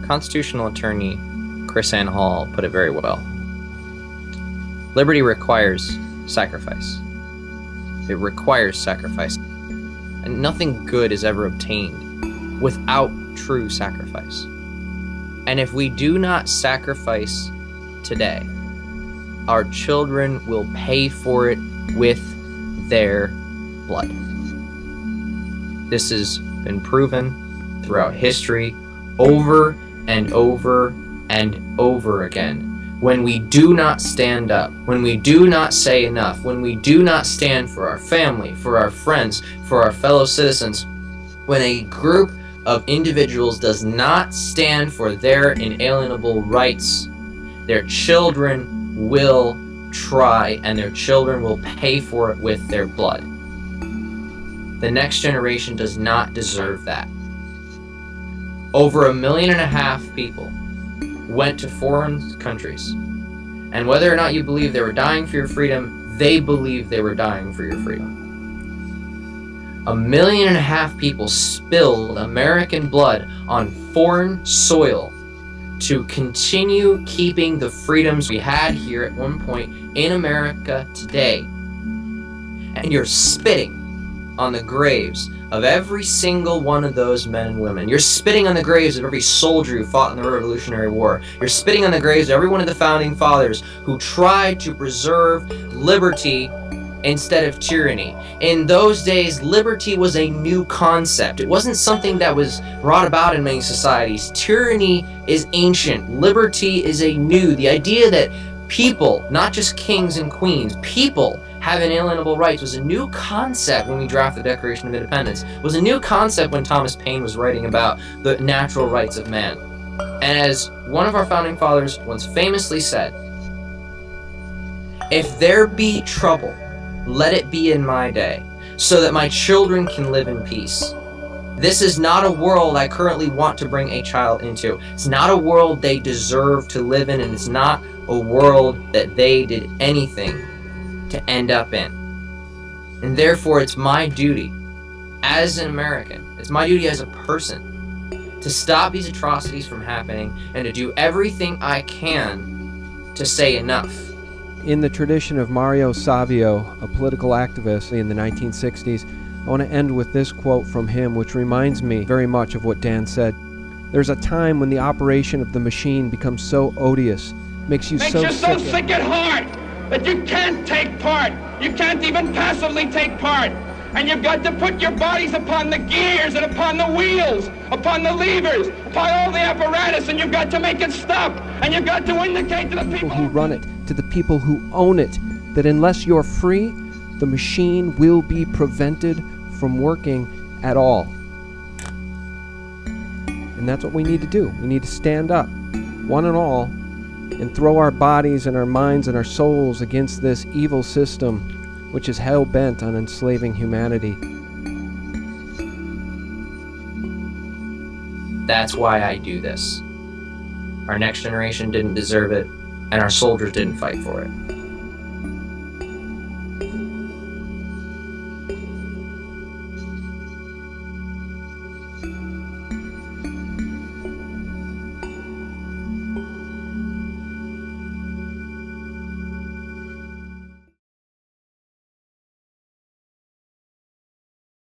Constitutional attorney Chris Ann Hall put it very well. Liberty requires sacrifice. It requires sacrifice. And nothing good is ever obtained without true sacrifice. And if we do not sacrifice today, our children will pay for it with their blood. This has been proven throughout history over and over and over again. When we do not stand up, when we do not say enough, when we do not stand for our family, for our friends, for our fellow citizens, when a group of individuals does not stand for their inalienable rights, their children will try, and their children will pay for it with their blood. The next generation does not deserve that. Over 1.5 million people went to foreign countries, and whether or not you believe they were dying for your freedom, they believed they were dying for your freedom. 1.5 million people spilled American blood on foreign soil to continue keeping the freedoms we had here at one point in America today. And you're spitting on the graves of every single one of those men and women. You're spitting on the graves of every soldier who fought in the Revolutionary War. You're spitting on the graves of every one of the founding fathers who tried to preserve liberty instead of tyranny. In those days, liberty was a new concept. It wasn't something that was brought about in many societies. Tyranny is ancient. Liberty is a new. The idea that people, not just kings and queens, people have inalienable rights was a new concept when we drafted the Declaration of Independence. It was a new concept when Thomas Paine was writing about the natural rights of man. And as one of our founding fathers once famously said, "If there be trouble, let it be in my day, so that my children can live in peace." This is not a world I currently want to bring a child into. It's not a world they deserve to live in, and it's not a world that they did anything to end up in. And therefore, it's my duty as an American, it's my duty as a person, to stop these atrocities from happening and to do everything I can to say enough. In the tradition of Mario Savio, a political activist in the 1960s, I want to end with this quote from him, which reminds me very much of what Dan said. "There's a time when the operation of the machine becomes so odious, makes you so sick at heart that you can't take part. You can't even passively take part. And you've got to put your bodies upon the gears and upon the wheels, upon the levers, upon all the apparatus, and you've got to make it stop. And you've got to indicate to the people who run it, to the people who own it, that unless you're free, the machine will be prevented from working at all." And that's what we need to do. We need to stand up, one and all, and throw our bodies and our minds and our souls against this evil system which is hell-bent on enslaving humanity. That's why I do this. Our next generation didn't deserve it, and our soldiers didn't fight for it.